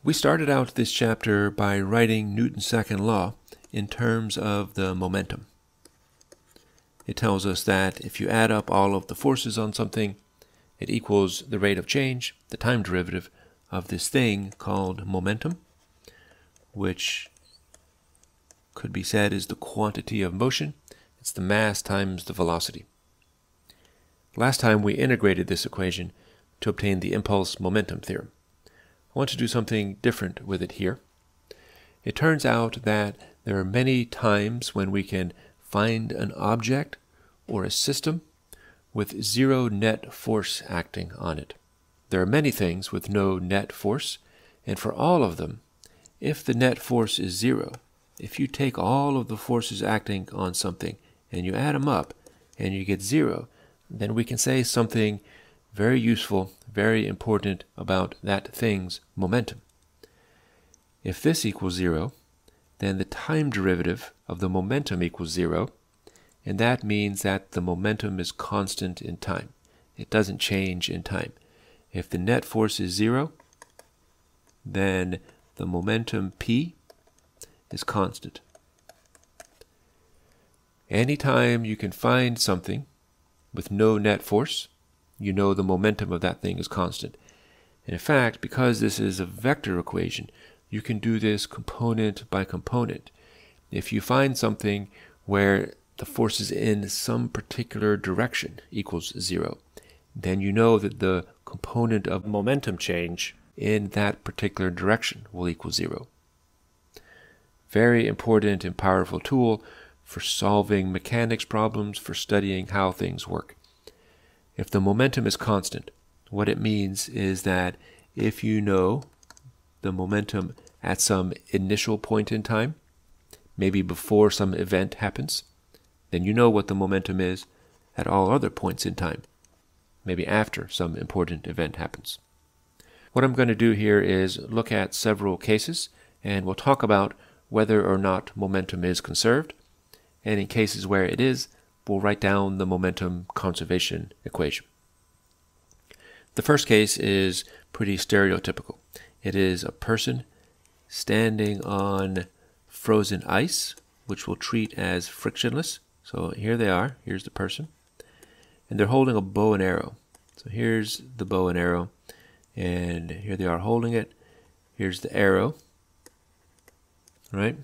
We started out this chapter by writing Newton's second law in terms of the momentum. It tells us that if you add up all of the forces on something, it equals the rate of change, the time derivative of this thing called momentum, which could be said is the quantity of motion. It's the mass times the velocity. Last time we integrated this equation to obtain the impulse momentum theorem. I want to do something different with it here. It turns out that there are many times when we can find an object or a system with zero net force acting on it. There are many things with no net force, and for all of them, if the net force is zero, if you take all of the forces acting on something and you add them up and you get zero, then we can say something very useful, very important about that thing's momentum. If this equals zero, then the time derivative of the momentum equals zero, and that means that the momentum is constant in time. It doesn't change in time. If the net force is zero, then the momentum P is constant. Anytime you can find something with no net force, you know the momentum of that thing is constant. And in fact, because this is a vector equation, you can do this component by component. If you find something where the forces in some particular direction equals zero, then you know that the component of momentum change in that particular direction will equal zero. Very important and powerful tool for solving mechanics problems, for studying how things work. If the momentum is constant, what it means is that if you know the momentum at some initial point in time, maybe before some event happens, then you know what the momentum is at all other points in time, maybe after some important event happens. What I'm going to do here is look at several cases, and we'll talk about whether or not momentum is conserved, and in cases where it is, we'll write down the momentum conservation equation. The first case is pretty stereotypical. It is a person standing on frozen ice, which we'll treat as frictionless. So here they are. Here's the person. And they're holding a bow and arrow. So here's the bow and arrow. And here they are holding it. Here's the arrow. Right?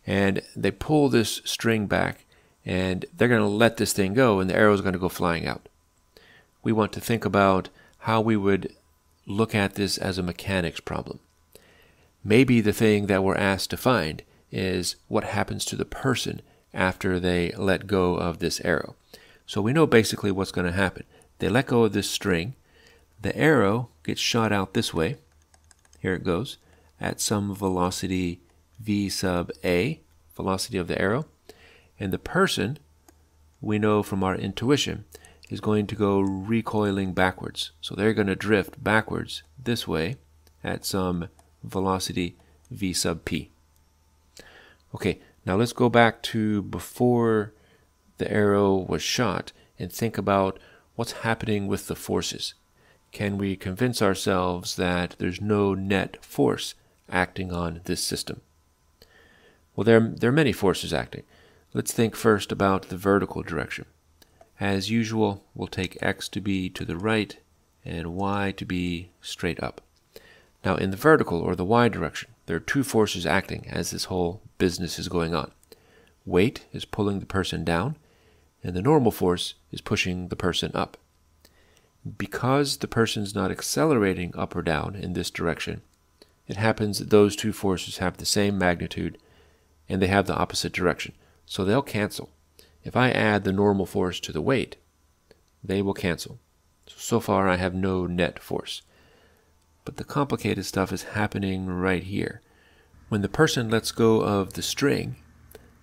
And they pull this string back, and they're going to let this thing go, and the arrow is going to go flying out. We want to think about how we would look at this as a mechanics problem. Maybe the thing that we're asked to find is what happens to the person after they let go of this arrow. So we know basically what's going to happen. They let go of this string. The arrow gets shot out this way. Here it goes, at some velocity v sub a, velocity of the arrow. And the person, we know from our intuition, is going to go recoiling backwards. So they're going to drift backwards this way at some velocity v sub p. Okay, now let's go back to before the arrow was shot and think about what's happening with the forces. Can we convince ourselves that there's no net force acting on this system? Well, there are many forces acting. Let's think first about the vertical direction. As usual, we'll take x to be to the right and y to be straight up. Now in the vertical or the y direction, there are two forces acting as this whole business is going on. Weight is pulling the person down, and the normal force is pushing the person up. Because the person's not accelerating up or down in this direction, it happens that those two forces have the same magnitude and they have the opposite direction. So they'll cancel. If I add the normal force to the weight, they will cancel. So far I have no net force. But the complicated stuff is happening right here. When the person lets go of the string,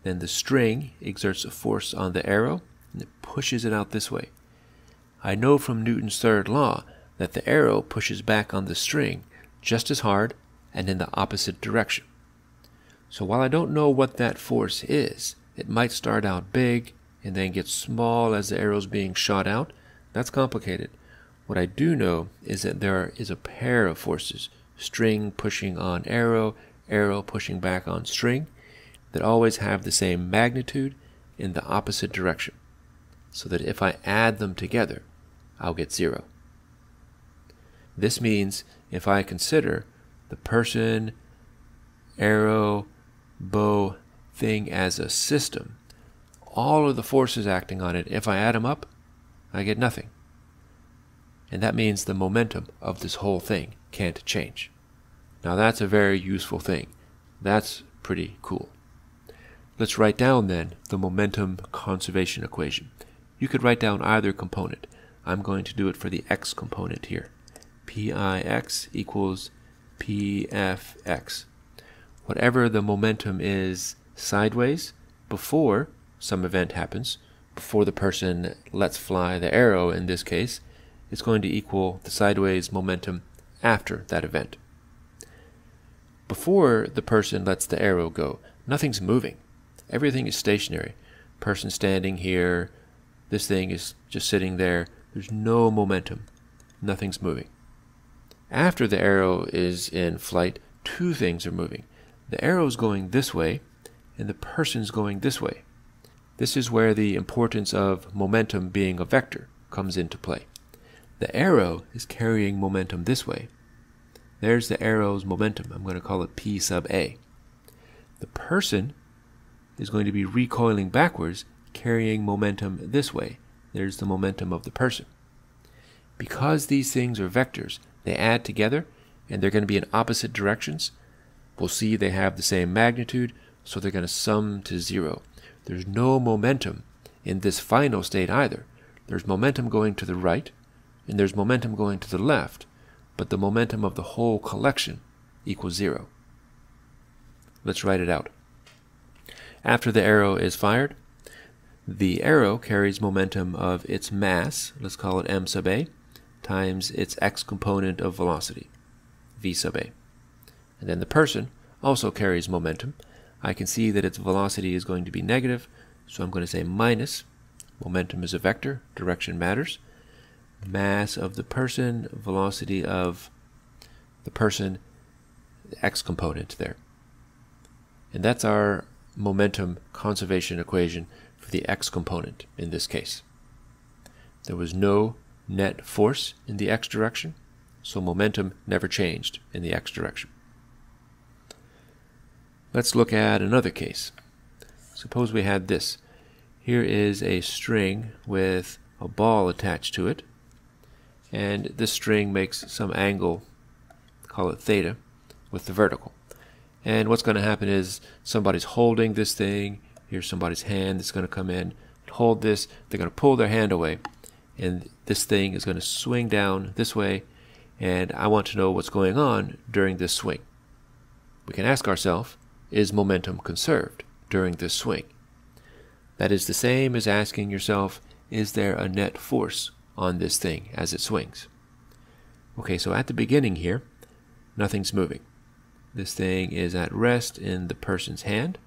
then the string exerts a force on the arrow and it pushes it out this way. I know from Newton's third law that the arrow pushes back on the string just as hard and in the opposite direction. So while I don't know what that force is, it might start out big and then get small as the arrow's being shot out. That's complicated. What I do know is that there is a pair of forces string pushing on arrow, arrow pushing back on string, that always have the same magnitude in the opposite direction, so that if I add them together, I'll get 0. This means if I consider the person, arrow, bow thing as a system, all of the forces acting on it, if I add them up, I get nothing. And that means the momentum of this whole thing can't change. Now that's a very useful thing. That's pretty cool. Let's write down then the momentum conservation equation. You could write down either component. I'm going to do it for the x component here. Pix equals Pfx. Whatever the momentum is sideways before some event happens, before the person lets fly the arrow in this case, it's going to equal the sideways momentum after that event. Before the person lets the arrow go, nothing's moving. Everything is stationary. Person standing here, this thing is just sitting there. There's no momentum. Nothing's moving. After the arrow is in flight, two things are moving. The arrow's going this way, and the person's going this way. This is where the importance of momentum being a vector comes into play. The arrow is carrying momentum this way. There's the arrow's momentum. I'm going to call it P sub A. The person is going to be recoiling backwards, carrying momentum this way. There's the momentum of the person. Because these things are vectors, they add together, and they're going to be in opposite directions. We'll see they have the same magnitude, so they're going to sum to 0. There's no momentum in this final state either. There's momentum going to the right, and there's momentum going to the left, but the momentum of the whole collection equals 0. Let's write it out. After the arrow is fired, the arrow carries momentum of its mass, let's call it m sub a, times its x component of velocity, v sub a. And then the person also carries momentum. I can see that its velocity is going to be negative, so I'm going to say minus. Momentum is a vector, direction matters. Mass of the person, velocity of the person, the x component there. And that's our momentum conservation equation for the x component in this case. There was no net force in the x direction, so momentum never changed in the x direction. Let's look at another case. Suppose we had this. Here is a string with a ball attached to it, and this string makes some angle, call it theta, with the vertical. And what's going to happen is somebody's holding this thing. Here's somebody's hand that's going to come in, hold this. They're going to pull their hand away, and this thing is going to swing down this way, and I want to know what's going on during this swing. We can ask ourselves, is momentum conserved during this swing? That is the same as asking yourself, is there a net force on this thing as it swings? Okay, so at the beginning here, nothing's moving. This thing is at rest in the person's hand.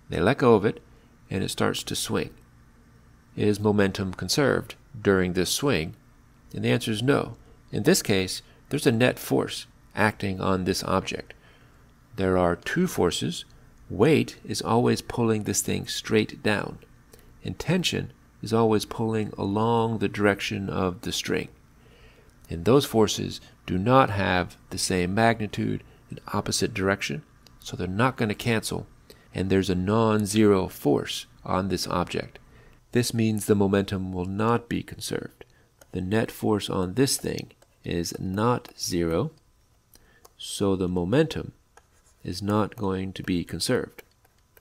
They let go of it, and it starts to swing. Is momentum conserved during this swing? And the answer is no. In this case, there's a net force acting on this object. There are two forces. Weight is always pulling this thing straight down, and tension is always pulling along the direction of the string. And those forces do not have the same magnitude in opposite direction, so they're not going to cancel, and there's a non-zero force on this object. This means the momentum will not be conserved. The net force on this thing is not 0, so the momentum is not going to be conserved.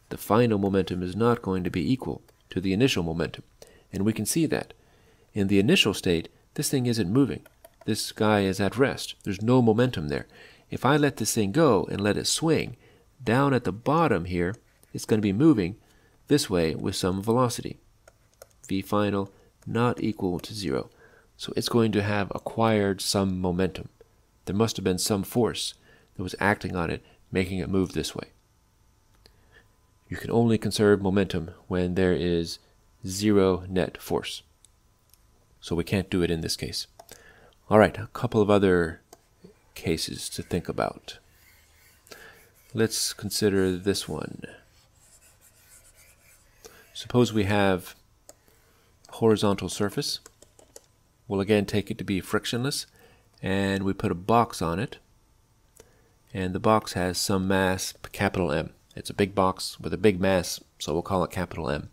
The final momentum is not going to be equal to the initial momentum. And we can see that. In the initial state, this thing isn't moving. This guy is at rest. There's no momentum there. If I let this thing go and let it swing, down at the bottom here, it's going to be moving this way with some velocity. V final not equal to 0. So it's going to have acquired some momentum. There must have been some force that was acting on it, making it move this way. You can only conserve momentum when there is 0 net force. So we can't do it in this case. All right, a couple of other cases to think about. Let's consider this one. Suppose we have a horizontal surface. We'll again take it to be frictionless, and we put a box on it, and the box has some mass, capital M. It's a big box with a big mass, so we'll call it capital M.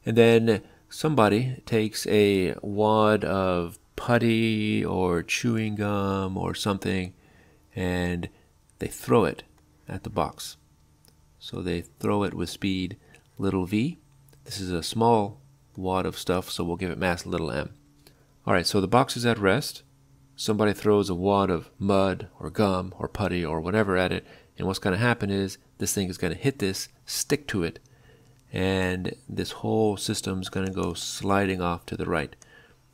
And then somebody takes a wad of putty or chewing gum or something, and they throw it at the box. So they throw it with speed little v. This is a small wad of stuff, so we'll give it mass little m. Alright, so the box is at rest. Somebody throws a wad of mud or gum or putty or whatever at it, and what's going to happen is this thing is going to hit this, stick to it, and this whole system is going to go sliding off to the right.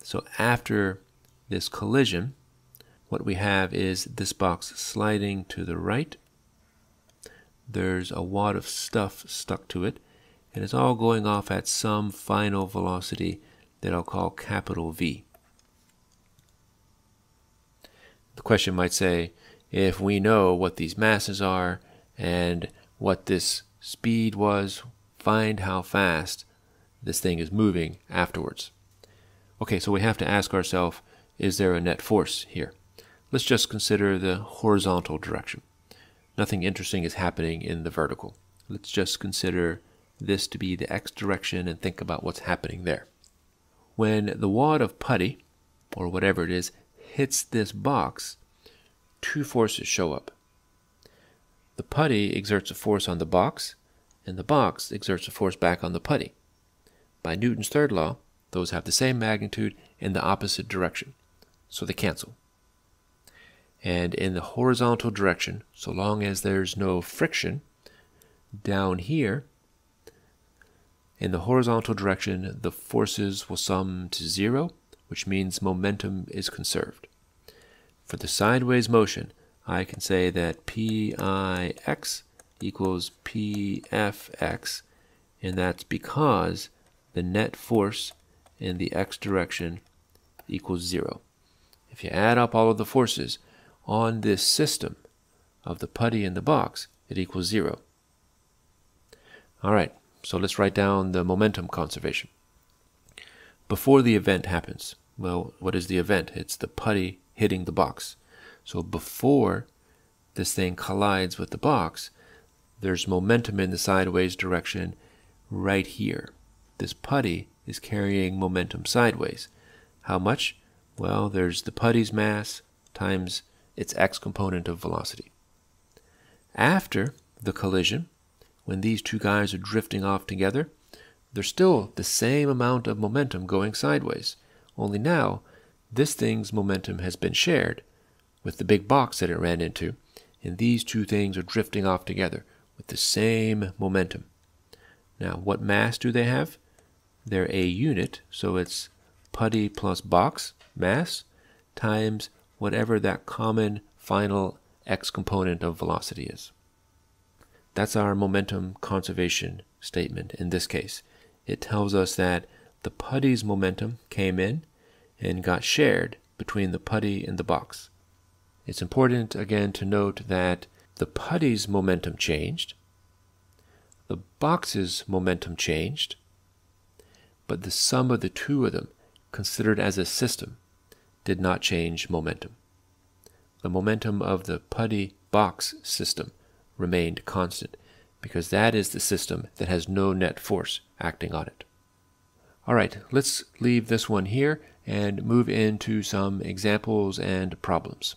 So after this collision, what we have is this box sliding to the right. There's a wad of stuff stuck to it, and it's all going off at some final velocity that I'll call capital V. The question might say, if we know what these masses are and what this speed was, find how fast this thing is moving afterwards. Okay, so we have to ask ourselves, is there a net force here? Let's just consider the horizontal direction. Nothing interesting is happening in the vertical. Let's just consider this to be the x direction and think about what's happening there. When the wad of putty, or whatever it is, hits this box, two forces show up. The putty exerts a force on the box, and the box exerts a force back on the putty. By Newton's third law, those have the same magnitude in the opposite direction, so they cancel. And in the horizontal direction, so long as there's no friction, down here, in the horizontal direction, the forces will sum to 0, which means momentum is conserved. For the sideways motion, I can say that Pix equals Pfx, and that's because the net force in the x direction equals 0. If you add up all of the forces on this system of the putty in the box, it equals 0. Alright, so let's write down the momentum conservation. Before the event happens, well, what is the event? It's the putty hitting the box. So before this thing collides with the box, there's momentum in the sideways direction right here. This putty is carrying momentum sideways. How much? Well, there's the putty's mass times its x component of velocity. After the collision, when these two guys are drifting off together, there's still the same amount of momentum going sideways. Only now, this thing's momentum has been shared with the big box that it ran into, and these two things are drifting off together with the same momentum. Now, what mass do they have? They're a unit, so it's putty plus box, mass, times whatever that common final x component of velocity is. That's our momentum conservation statement in this case. It tells us that the putty's momentum came in and got shared between the putty and the box. It's important again to note that the putty's momentum changed, the box's momentum changed, but the sum of the two of them, considered as a system, did not change momentum. The momentum of the putty box system remained constant, because that is the system that has no net force acting on it. Alright, let's leave this one here and move into some examples and problems.